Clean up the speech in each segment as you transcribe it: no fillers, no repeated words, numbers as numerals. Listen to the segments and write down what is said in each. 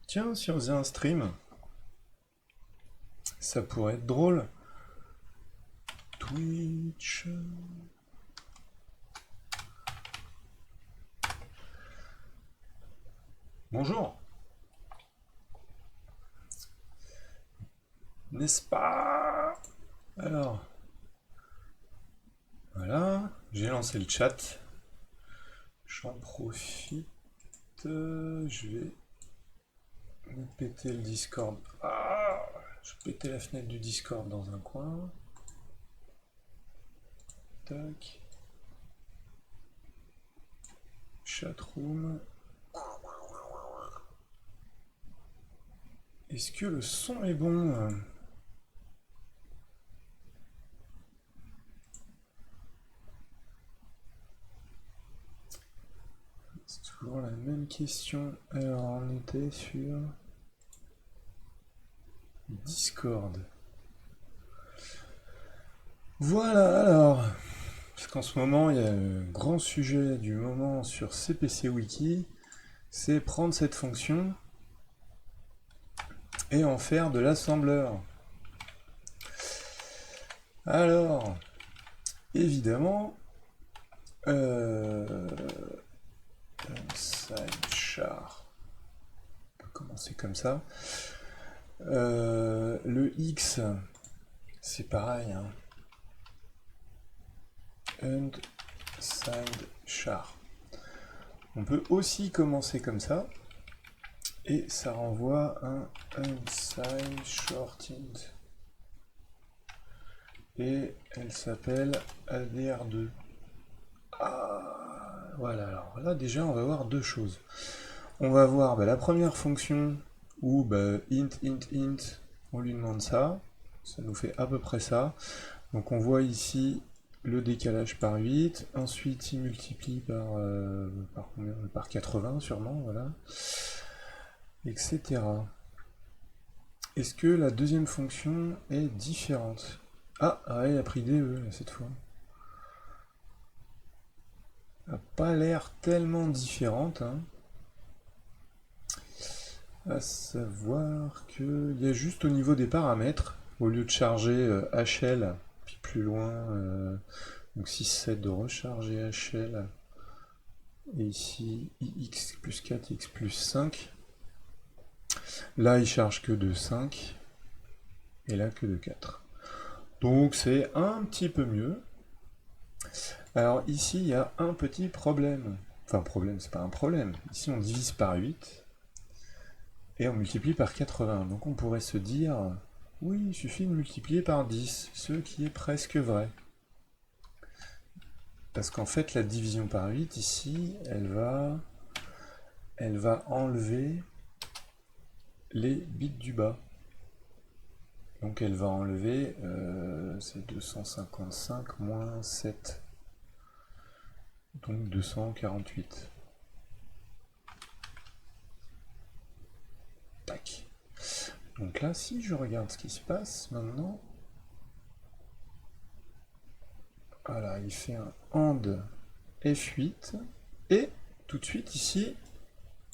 Tiens, si on faisait un stream, ça pourrait être drôle. Twitch. Bonjour. N'est-ce pas? Alors, voilà, j'ai lancé le chat. J'en profite. Je vais me péter le Discord. Ah, je vais péter la fenêtre du Discord dans un coin. Tac. Chatroom. Est-ce que le son est bon? C'est toujours la même question. Alors, on était sur Discord. Voilà, alors. Parce qu'en ce moment, il y a le grand sujet du moment sur CPC Wiki, c'est prendre cette fonction et en faire de l'assembleur. Alors, évidemment, sideChar, on peut commencer comme ça. Le X, c'est pareil, hein. sideChar. On peut aussi commencer comme ça, et ça renvoie un unsigned shortint. Et elle s'appelle ADR2. Ah, voilà, alors là déjà on va voir deux choses. On va voir la première fonction où int, on lui demande ça. Ça nous fait à peu près ça. Donc on voit ici le décalage par 8. Ensuite il multiplie par combien? Par 80 sûrement, voilà. Etc. Est-ce que la deuxième fonction est différente? Ah, elle a pris DE cette fois. Elle n'a pas l'air tellement différente, hein. À savoir qu'il y a juste au niveau des paramètres, au lieu de charger HL, puis plus loin, donc 6,7 de recharger HL, et ici IX plus 4, X plus 5, là il charge que de 5, et là que de 4. Donc c'est un petit peu mieux. Alors ici il y a un petit problème. Enfin problème, c'est pas un problème. Ici on divise par 8. Et on multiplie par 80. Donc on pourrait se dire, oui, il suffit de multiplier par 10, ce qui est presque vrai. Parce qu'en fait, la division par 8, ici, elle va enlever les bits du bas. Donc elle va enlever, c'est 255 moins 7. Donc 248. Tac. Donc là, si je regarde ce qui se passe maintenant, voilà, il fait un AND F8, et tout de suite ici,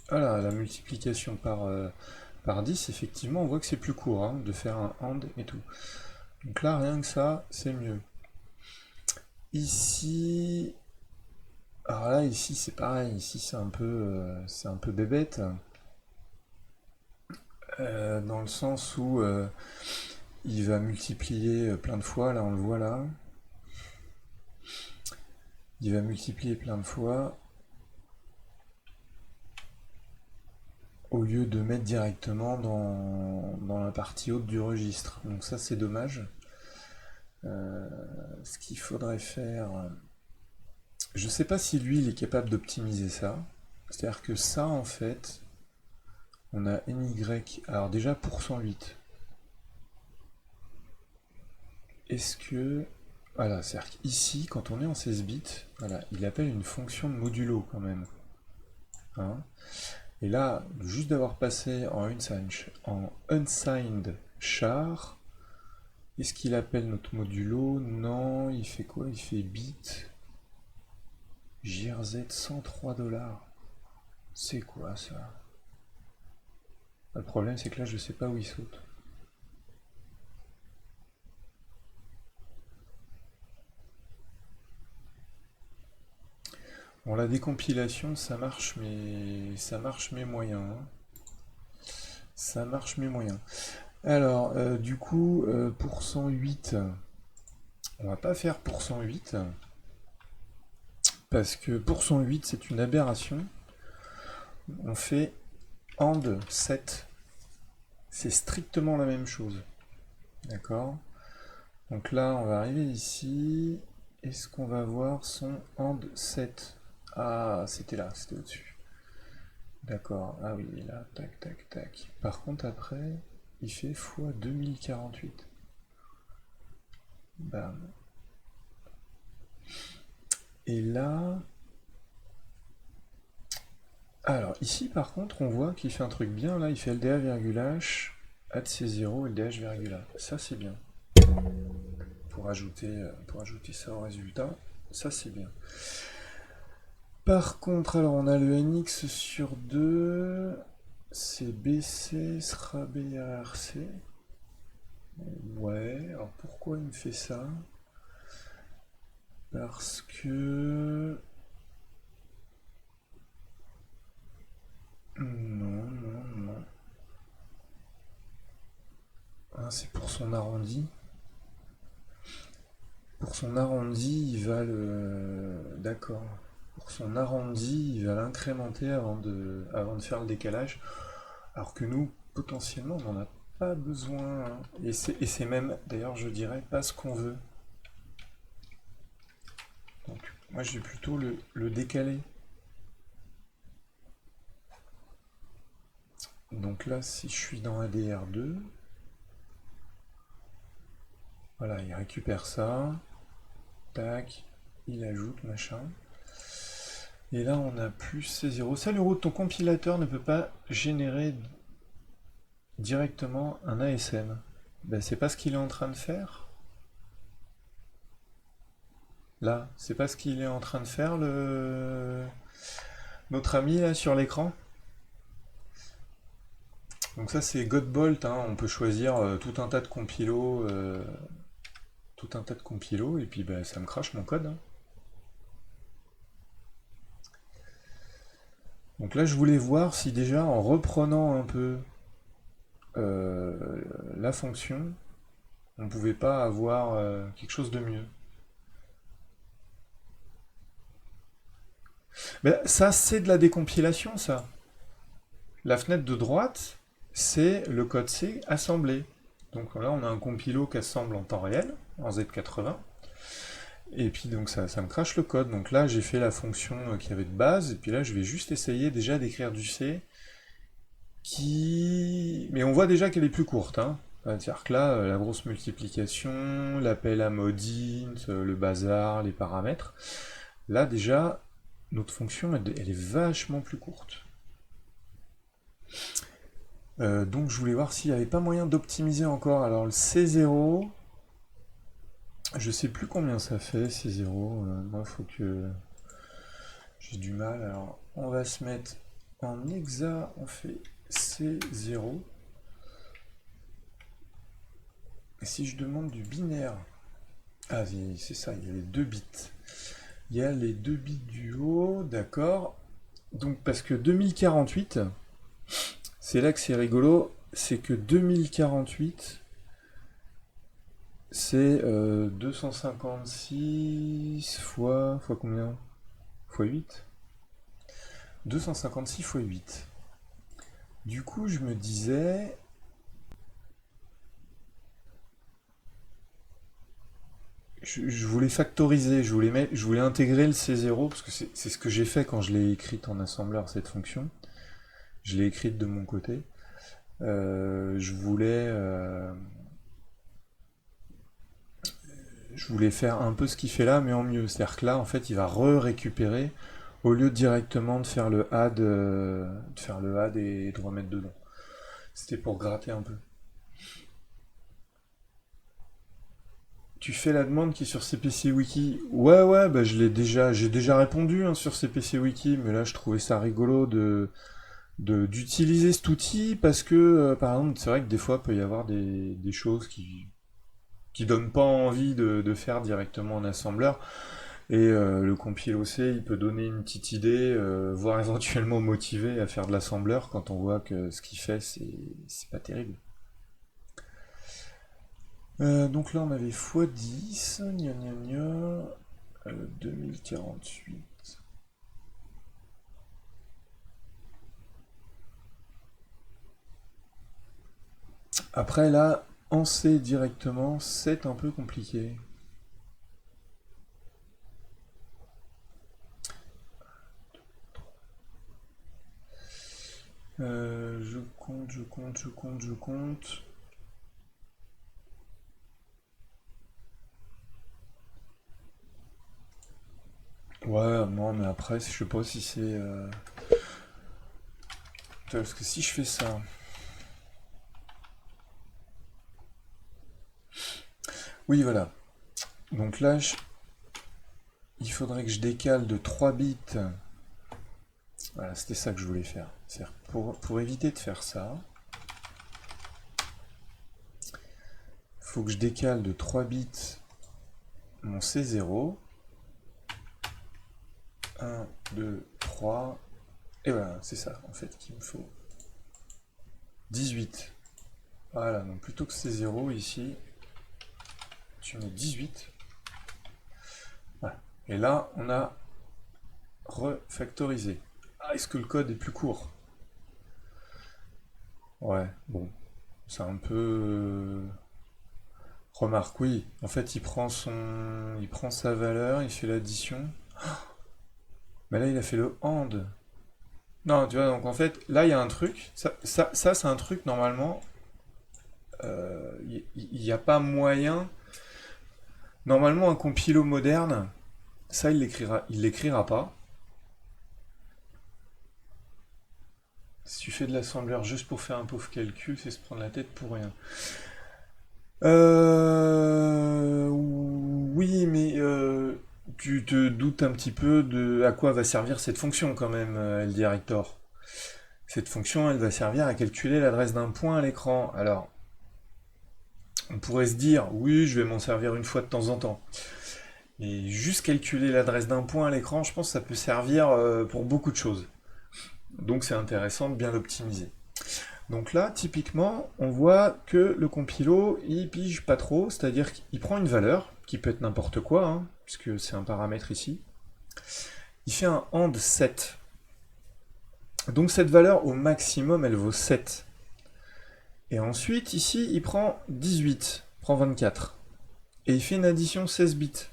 voilà, la multiplication par 10, effectivement, on voit que c'est plus court, hein, de faire un AND et tout. Donc là, rien que ça, c'est mieux. Ici, alors là, ici, c'est pareil, ici, c'est un peu bébête, dans le sens où il va multiplier plein de fois, là, on le voit là. Il va multiplier plein de fois, au lieu de mettre directement dans la partie haute du registre. Donc ça, c'est dommage. Ce qu'il faudrait faire, je ne sais pas si lui il est capable d'optimiser ça. C'est-à-dire que ça, en fait, on a NY. Alors déjà pour 108. Est-ce que... Voilà, c'est-à-dire qu'ici, quand on est en 16 bits, voilà, il appelle une fonction de modulo quand même. Hein, et là, juste d'avoir passé en unsigned char, est-ce qu'il appelle notre modulo? Non, il fait quoi? Il fait bit JRZ 103 $. C'est quoi ça? Le problème, c'est que là, je sais pas où il saute. Bon, la décompilation, ça marche mais moyen, hein. Ça marche mais moyen. Alors, du coup, pour 108, on va pas faire pour 108, parce que pour 108, c'est une aberration. On fait AND 7. C'est strictement la même chose. D'accord? Donc là, on va arriver ici. Est-ce qu'on va voir son AND 7? Ah, c'était là, c'était au-dessus. D'accord. Ah oui, là, tac, tac, tac. Par contre, après, il fait x 2048. Bam. Et là... Alors, ici, par contre, on voit qu'il fait un truc bien. Là, il fait LDA, h, add C0, LDH, virgule A. Ça, c'est bien. Pour ajouter ça au résultat. Ça, c'est bien. Par contre, alors, on a le NX sur 2. C'est BC sera BARC. Ouais, alors pourquoi il me fait ça? Parce que... Non, non, non. Ah, c'est pour son arrondi. Pour son arrondi, il va le... D'accord. Pour son arrondi, il va l'incrémenter avant de faire le décalage. Alors que nous, potentiellement, on n'en a pas besoin, hein. Et c'est même, d'ailleurs, je dirais, pas ce qu'on veut. Donc, moi, je vais plutôt le décaler. Donc là, si je suis dans ADR2, voilà, il récupère ça. Tac, il ajoute, machin. Et là, on a plus C0. Ça, le route, ton compilateur ne peut pas générer directement un ASM. Ben, c'est pas ce qu'il est en train de faire. Là, c'est pas ce qu'il est en train de faire, notre ami, là, sur l'écran. Donc ça, c'est Godbolt, hein. On peut choisir tout un tas de compilos, et puis ben, ça me crache mon code, hein. Donc là, je voulais voir si déjà, en reprenant un peu la fonction, on pouvait pas avoir quelque chose de mieux. Ben, ça, c'est de la décompilation, ça. La fenêtre de droite, c'est le code C assemblé. Donc là, on a un compilo qui assemble en temps réel, en Z80. Et puis donc ça me crache le code. Donc là, j'ai fait la fonction qu'il y avait de base, et puis là, je vais juste essayer déjà d'écrire du C qui... Mais on voit déjà qu'elle est plus courte, hein. C'est-à-dire que là, la grosse multiplication, l'appel à modint, le bazar, les paramètres, là déjà, notre fonction, elle est vachement plus courte. Donc je voulais voir s'il n'y avait pas moyen d'optimiser encore. Alors le C0, je sais plus combien ça fait, C0. Moi, il faut que... J'ai du mal. Alors, on va se mettre en hexa, on fait C0. Et si je demande du binaire... Ah, c'est ça, il y a les 2 bits. Il y a les 2 bits du haut, d'accord. Donc, parce que 2048, c'est là que c'est rigolo, c'est que 2048, c'est 256 fois combien? Fois 8? 256 fois 8. Du coup, je me disais... Je voulais factoriser, je voulais intégrer le C0, parce que c'est ce que j'ai fait quand je l'ai écrite en assembleur, cette fonction. Je l'ai écrite de mon côté. Je voulais faire un peu ce qu'il fait là, mais en mieux. C'est-à-dire que là, en fait, il va récupérer au lieu directement de faire le add, et de remettre dedans. C'était pour gratter un peu. Tu fais la demande qui est sur CPC Wiki. Ouais, ouais, bah j'ai déjà répondu, hein, sur CPC Wiki, mais là je trouvais ça rigolo d'utiliser cet outil parce que, par exemple, c'est vrai que des fois, il peut y avoir des choses qui donnent pas envie de faire directement en assembleur. Et le compile C, il peut donner une petite idée, voire éventuellement motiver à faire de l'assembleur quand on voit que ce qu'il fait, c'est pas terrible. Donc là, on avait x10, gna gna gna, 2048. Après, là, en C directement, c'est un peu compliqué. Je compte, je compte, je compte, je compte. Ouais, non, mais après, je sais pas si c'est... Parce que si je fais ça... Oui, voilà. Donc là, il faudrait que je décale de 3 bits. Voilà, c'était ça que je voulais faire. C'est-à-dire, pour éviter de faire ça, il faut que je décale de 3 bits mon C0. 1, 2, 3. Et voilà, c'est ça, en fait, qu'il me faut. 18. Voilà, donc plutôt que C0 ici, tu mets 18. Voilà. Et là, on a refactorisé. Ah, est-ce que le code est plus court? Ouais, bon, c'est un peu... Remarque, oui. En fait, il prend sa valeur, il fait l'addition. Mais là, il a fait le AND. Non, tu vois, donc en fait, là, il y a un truc. Ça c'est un truc, normalement, il n'y a pas moyen. Normalement, un compilo moderne, ça, il l'écrira pas. Si tu fais de l'assembleur juste pour faire un pauvre calcul, c'est se prendre la tête pour rien. Oui, mais tu te doutes un petit peu de à quoi va servir cette fonction quand même, LDirector. Cette fonction, elle va servir à calculer l'adresse d'un point à l'écran. Alors, on pourrait se dire, oui, je vais m'en servir une fois de temps en temps. Et juste calculer l'adresse d'un point à l'écran, je pense que ça peut servir pour beaucoup de choses. Donc c'est intéressant de bien l'optimiser. Donc là, typiquement, on voit que le compilo, il pige pas trop, c'est-à-dire qu'il prend une valeur, qui peut être n'importe quoi, hein, puisque c'est un paramètre ici. Il fait un AND 7. Donc cette valeur, au maximum, elle vaut 7. Et ensuite, ici, il prend 18, prend 24. Et il fait une addition 16 bits.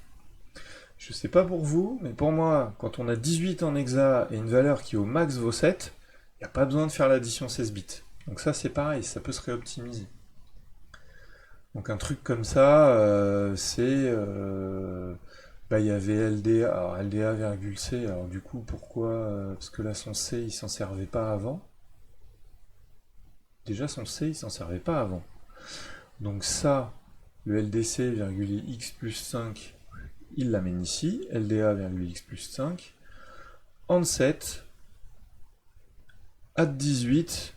Je sais pas pour vous, mais pour moi, quand on a 18 en hexa et une valeur qui au max vaut 7, il n'y a pas besoin de faire l'addition 16 bits. Donc ça c'est pareil, ça peut se réoptimiser. Donc un truc comme ça, c'est... bah, il y avait LDA, alors LDA virgule C, alors du coup pourquoi parce que là son C il s'en servait pas avant. Déjà son C il s'en servait pas avant. Donc ça, le LDC virgule x plus 5, il l'amène ici, LDA virgule x plus 5, en 7, add 18,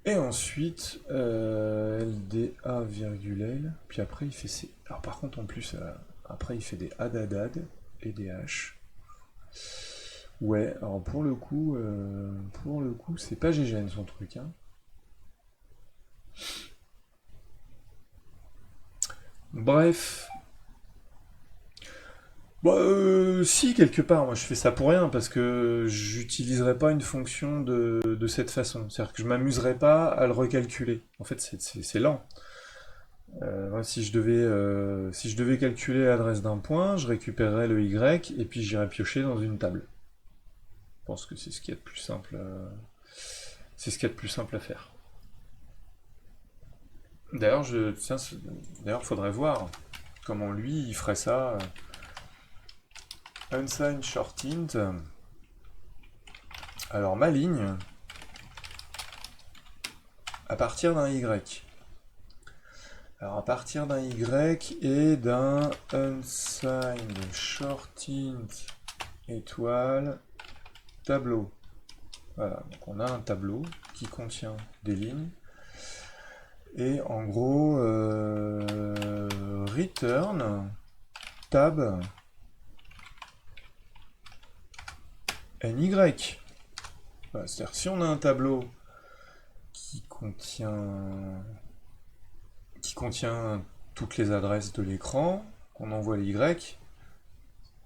et ensuite LDA virgule L, puis après il fait C. Alors par contre en plus, après il fait des add et des H. Ouais, alors pour le coup, c'est pas GGN son truc, hein. Bref. Bah, si, quelque part, moi je fais ça pour rien, parce que j'utiliserai pas une fonction de cette façon. C'est-à-dire que je m'amuserai pas à le recalculer. En fait, c'est lent. Moi, si je devais calculer l'adresse d'un point, je récupérerais le Y et puis j'irais piocher dans une table. Je pense que c'est ce qu'il y a de plus simple. C'est ce qu'il y a de plus simple à faire. D'ailleurs, faudrait voir comment lui il ferait ça. Unsigned short int. Alors ma ligne, à partir d'un Y. Alors à partir d'un Y et d'un unsigned short int étoile tableau. Voilà, donc on a un tableau qui contient des lignes. Et en gros, return tab ny. Voilà, c'est-à-dire si on a un tableau qui contient toutes les adresses de l'écran, qu'on envoie les Y,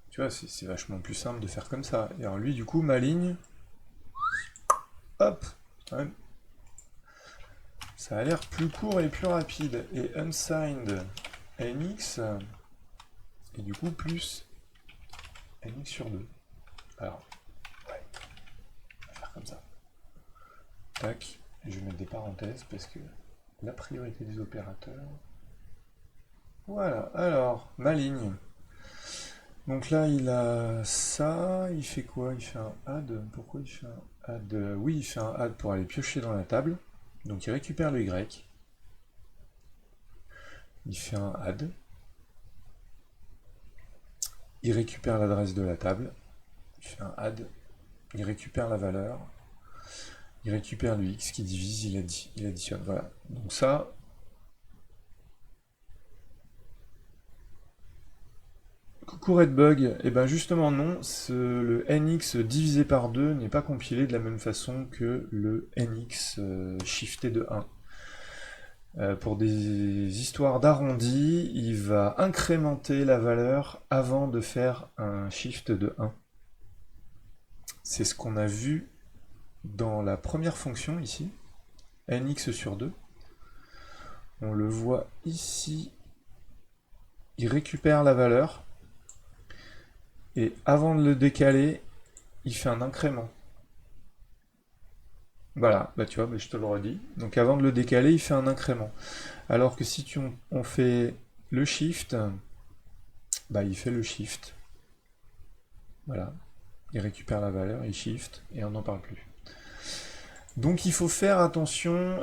tu vois, c'est vachement plus simple de faire comme ça. Et alors lui, du coup, ma ligne, hop, ouais, ça a l'air plus court et plus rapide. Et unsigned nx, et du coup plus nx sur 2. Alors, ouais, on va faire comme ça. Tac, et je vais mettre des parenthèses parce que la priorité des opérateurs. Voilà, alors, ma ligne. Donc là, il a ça, il fait quoi? Il fait un add. Pourquoi il fait un add? Oui, il fait un add pour aller piocher dans la table. Donc il récupère le Y. Il fait un add. Il récupère l'adresse de la table. Il fait un add. Il récupère la valeur. Il récupère le X qui divise, il additionne. Voilà. Donc ça, coucou Redbug, et ben justement non, le nx divisé par 2 n'est pas compilé de la même façon que le nx shifté de 1. Pour des histoires d'arrondi, il va incrémenter la valeur avant de faire un shift de 1. C'est ce qu'on a vu dans la première fonction ici, nx sur 2. On le voit ici, il récupère la valeur, et avant de le décaler, il fait un incrément. Voilà, bah tu vois, bah je te le redis. Donc avant de le décaler, il fait un incrément. Alors que si on fait le shift, bah il fait le shift. Voilà. Il récupère la valeur, il shift, et on n'en parle plus. Donc il faut faire attention,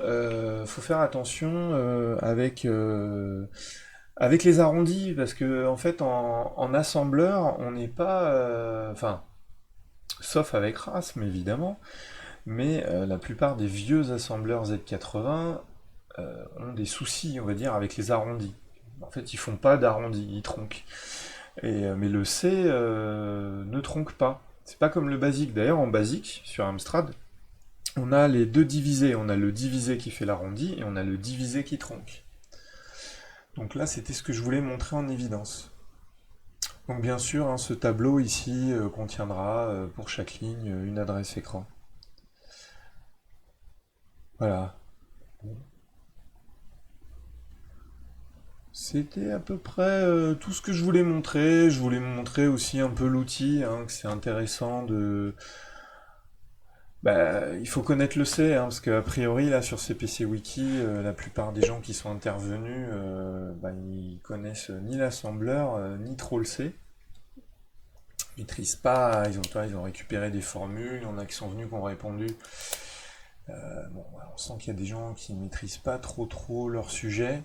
avec les arrondis, parce que en fait en assembleur, on n'est pas, enfin, sauf avec RASM évidemment, mais la plupart des vieux assembleurs Z80 ont des soucis, on va dire, avec les arrondis. En fait, ils font pas d'arrondis, ils tronquent. Mais le C ne tronque pas. C'est pas comme le basique. D'ailleurs, en basique, sur Amstrad, on a les deux divisés. On a le divisé qui fait l'arrondi et on a le divisé qui tronque. Donc là, c'était ce que je voulais montrer en évidence. Donc bien sûr, hein, ce tableau ici contiendra pour chaque ligne une adresse écran. Voilà. C'était à peu près tout ce que je voulais montrer. Je voulais montrer aussi un peu l'outil, hein, que c'est intéressant de... Bah, il faut connaître le C, hein, parce qu'a priori, là, sur CPC Wiki, la plupart des gens qui sont intervenus, bah, ils connaissent ni l'assembleur, ni trop le C. Ils maîtrisent pas, ils ont récupéré des formules, il y en a qui sont venus, qui ont répondu. Bon, voilà, on sent qu'il y a des gens qui maîtrisent pas trop leur sujet.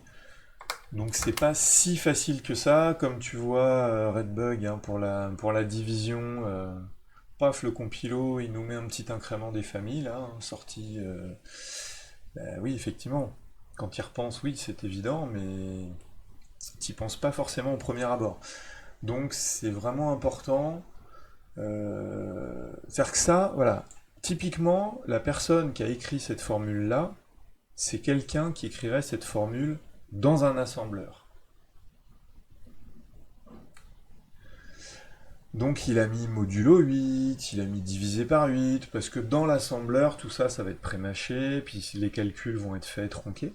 Donc c'est pas si facile que ça, comme tu vois Redbug hein, pour la division. Paf, le compilo, il nous met un petit incrément des familles là, hein, sorti. Bah oui, effectivement. Quand il repense, oui, c'est évident, mais t'y penses pas forcément au premier abord. Donc c'est vraiment important. C'est-à-dire que ça, voilà. Typiquement, la personne qui a écrit cette formule-là, c'est quelqu'un qui écrirait cette formule dans un assembleur. Donc il a mis modulo 8, il a mis divisé par 8, parce que dans l'assembleur, tout ça, ça va être prémâché, puis les calculs vont être faits tronqués.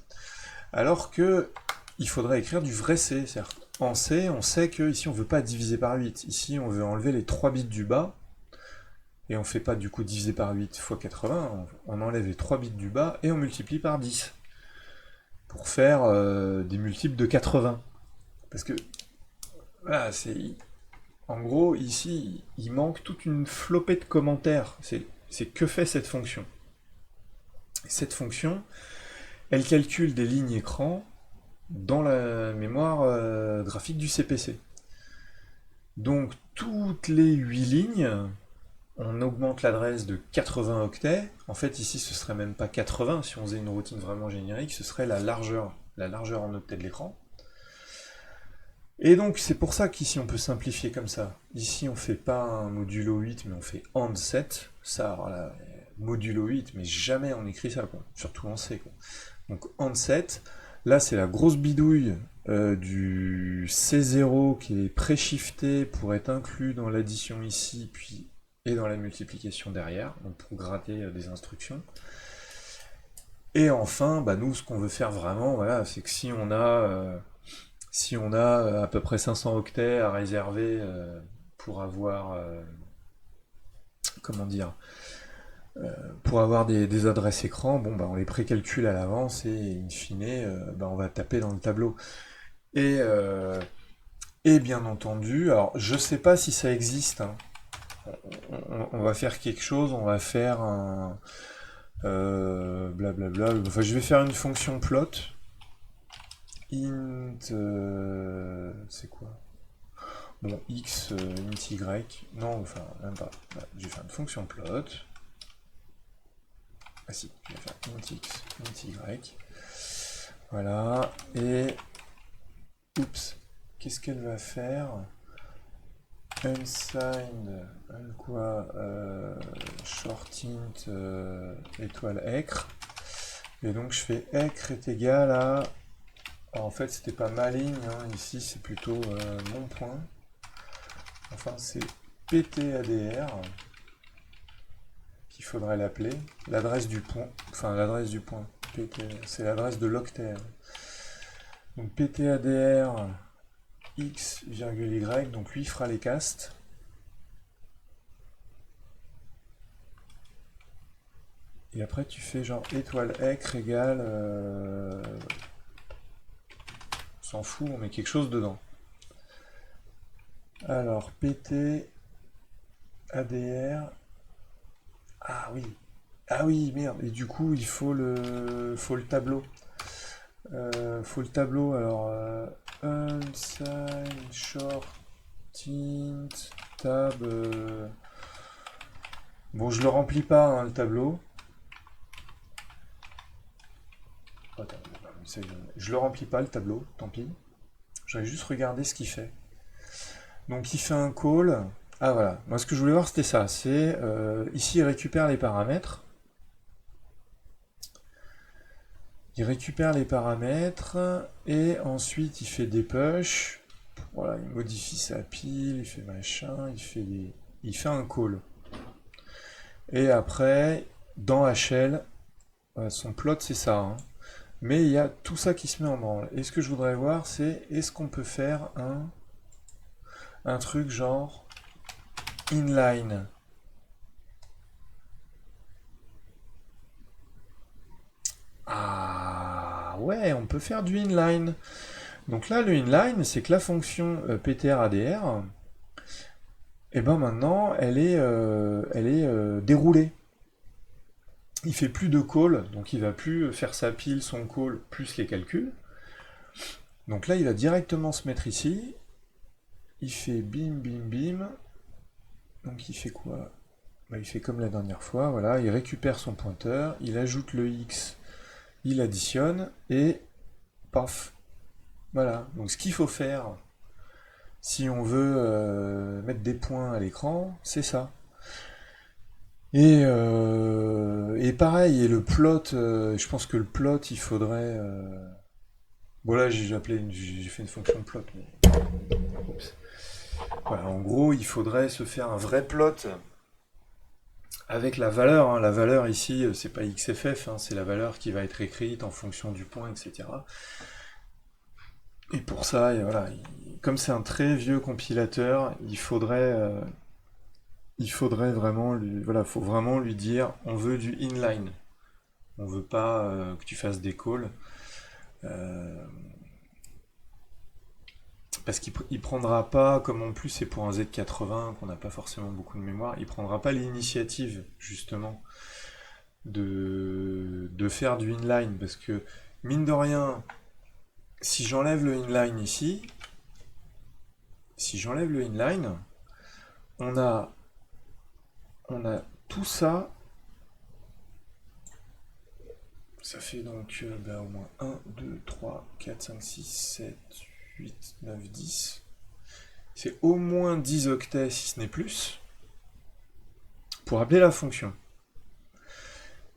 Alors que il faudrait écrire du vrai C. C'est-à-dire, en C, on sait que ici on veut pas diviser par 8. Ici, on veut enlever les 3 bits du bas, et on fait pas du coup diviser par 8 fois 80, on enlève les 3 bits du bas, et on multiplie par 10. Pour faire des multiples de 80. Parce que, voilà, c'est... En gros, ici, il manque toute une flopée de commentaires. C'est que fait cette fonction. Cette fonction, elle calcule des lignes écran dans la mémoire graphique du CPC. Donc, toutes les 8 lignes, on augmente l'adresse de 80 octets. En fait, ici, ce serait même pas 80. Si on faisait une routine vraiment générique, ce serait la largeur en octets de l'écran. Et donc, c'est pour ça qu'ici, on peut simplifier comme ça. Ici, on fait pas un modulo 8, mais on fait AND 7. Ça, alors là, modulo 8, mais jamais on écrit ça, quoi. Surtout en C, quoi. Donc, AND 7. Là, c'est la grosse bidouille du C0 qui est pré-shifté pour être inclus dans l'addition ici, puis et dans la multiplication derrière, donc pour gratter des instructions. Et enfin, bah nous, ce qu'on veut faire vraiment, voilà, c'est que si on a à peu près 500 octets à réserver pour avoir, comment dire, pour avoir des adresses écran, bon, bah, on les précalcule à l'avance et in fine, bah, on va taper dans le tableau. Et, euh, et bien entendu, alors je sais pas si ça existe, hein. On va faire quelque chose, on va faire un blablabla. Enfin, je vais faire une fonction plot int, c'est quoi? Bon, x int y. Non, enfin, même pas. Voilà, je vais faire une fonction plot. Ah si, je vais faire int x, int y. Voilà, et oups, qu'est-ce qu'elle va faire? Unsigned, quoi, short int étoile ecr. Et donc je fais ecr est égal à. Alors, en fait, c'était pas ma ligne, hein. Ici c'est plutôt mon point. Enfin, c'est ptadr qu'il faudrait l'appeler. L'adresse du point. Enfin, l'adresse du point. C'est l'adresse de l'octet. Donc ptadr x, y, donc lui fera les castes. Et après tu fais genre étoile ecr égale... on s'en fout, on met quelque chose dedans. Alors pt adr... Ah oui. Ah oui, merde. Et du coup, il faut le tableau. Faut le tableau. Alors, unsigned, short, int, tab. Bon, je le remplis pas, hein, le tableau. Attends, je le remplis pas, le tableau, tant pis. Je vais juste regarder ce qu'il fait. Donc, il fait un call. Ah voilà, moi ce que je voulais voir c'était ça. C'est ici il récupère les paramètres. Il récupère les paramètres et ensuite il fait des push. Voilà, il modifie sa pile, il fait machin, il fait un call. Et après, dans HL, son plot c'est ça, hein. Mais il y a tout ça qui se met en branle. Et ce que je voudrais voir, c'est est-ce qu'on peut faire un truc genre inline. Ah ouais, on peut faire du inline. Donc là, le inline, c'est que la fonction ptradr, et ben maintenant, elle est déroulée. Il fait plus de call, donc il va plus faire sa pile, son call, plus les calculs. Donc là, il va directement se mettre ici. Il fait bim, bim, bim. Donc il fait quoi? Bah, il fait comme la dernière fois, voilà, il récupère son pointeur, il ajoute le x, il additionne, et paf. Voilà, donc ce qu'il faut faire, si on veut mettre des points à l'écran, c'est ça. Et pareil, et le plot, je pense que le plot, il faudrait... Bon là, j'ai fait une fonction plot, mais... Oups. Voilà, en gros, il faudrait se faire un vrai plot avec la valeur, hein. La valeur ici, c'est pas XFF, hein, c'est la valeur qui va être écrite en fonction du point, etc. Et pour ça, et voilà, comme c'est un très vieux compilateur, il faudrait vraiment lui, voilà, faut vraiment lui dire, on veut du inline. On veut pas que tu fasses des calls. Euh, parce qu'il prendra pas, comme en plus c'est pour un Z80 qu'on n'a pas forcément beaucoup de mémoire, il prendra pas l'initiative justement de faire du inline parce que mine de rien, si j'enlève le inline ici, si j'enlève le inline, on a on a tout ça. Ça fait donc au moins 1, 2, 3, 4, 5, 6, 7, 8, 9, 10. C'est au moins 10 octets, si ce n'est plus, pour appeler la fonction.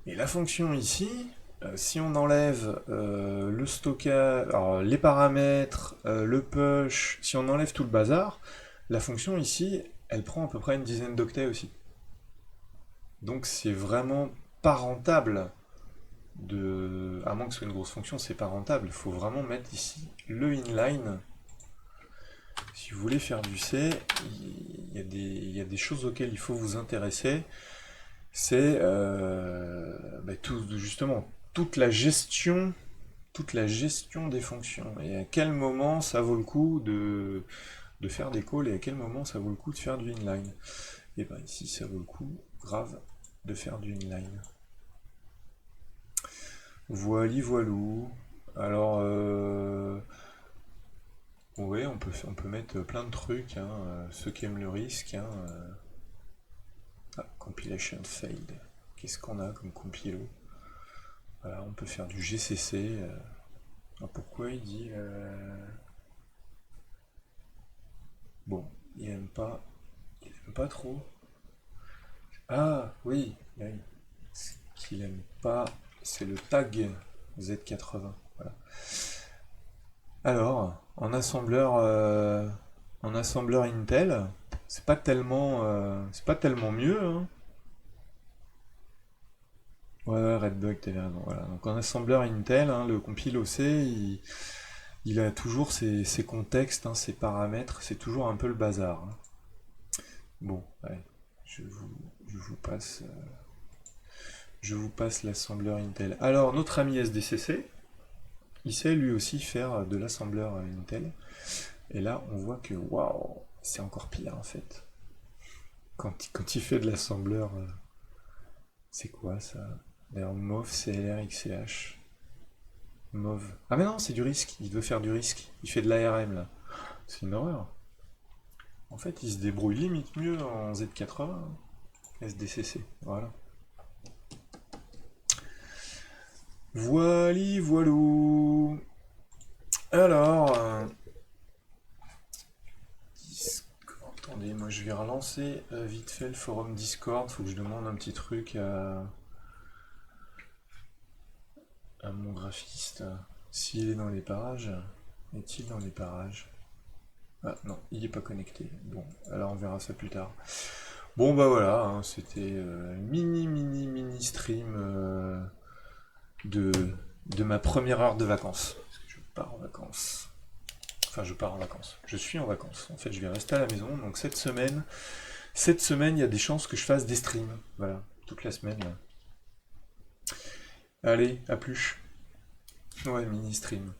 Et la fonction ici, si on enlève le stockage, alors les paramètres, le push, si on enlève tout le bazar, la fonction ici, elle prend à peu près une dizaine d'octets aussi. Donc c'est vraiment pas rentable. À moins que ce soit une grosse fonction, c'est pas rentable. Il faut vraiment mettre ici le inline. Si vous voulez faire du C, il y a des choses auxquelles il faut vous intéresser. C'est justement toute la gestion des fonctions. Et à quel moment ça vaut le coup de faire des calls et à quel moment ça vaut le coup de faire du inline. Et bien ici, ça vaut le coup, grave, de faire du inline. Voili voilou. Alors, oui, on peut mettre plein de trucs, hein, ceux qui aiment le risque. Hein, compilation failed. Qu'est-ce qu'on a comme compilo? Voilà, on peut faire du GCC. Pourquoi il dit... Bon, il aime pas trop. Ah, oui, oui. Ce qu'il aime pas, c'est le tag Z80. Voilà. Alors, en assembleur Intel, c'est pas tellement mieux, hein. Ouais, Redbug, t'avais raison. Voilà. Donc en assembleur Intel, hein, le compile OC, il a toujours ses contextes, hein, ses paramètres, c'est toujours un peu le bazar. Hein. Bon, allez, je vous passe l'assembleur Intel. Alors, notre ami SDCC, il sait lui aussi faire de l'assembleur Intel. Et là, on voit que, waouh, c'est encore pire en fait. Quand il fait de l'assembleur, c'est quoi ça? D'ailleurs, MOV, CLR, XCH. MOV. Ah mais non, c'est du risque, il veut faire du risque. Il fait de l'ARM là. C'est une horreur. En fait, il se débrouille limite mieux en Z80. Hein. SDCC, voilà. Voili, voilou. Alors, Discord. Attendez, moi je vais relancer vite fait le forum Discord. Faut que je demande un petit truc à mon graphiste. S'il est dans les parages. Est-il dans les parages? Ah non, il n'est pas connecté. Bon, alors on verra ça plus tard. Bon bah voilà, hein, c'était mini stream de ma première heure de vacances. Parce que je pars en vacances. Enfin, je pars en vacances. Je suis en vacances. En fait, je vais rester à la maison. Donc cette semaine, il y a des chances que je fasse des streams. Voilà, toute la semaine. Là. Allez, à plus. Ouais, mini stream.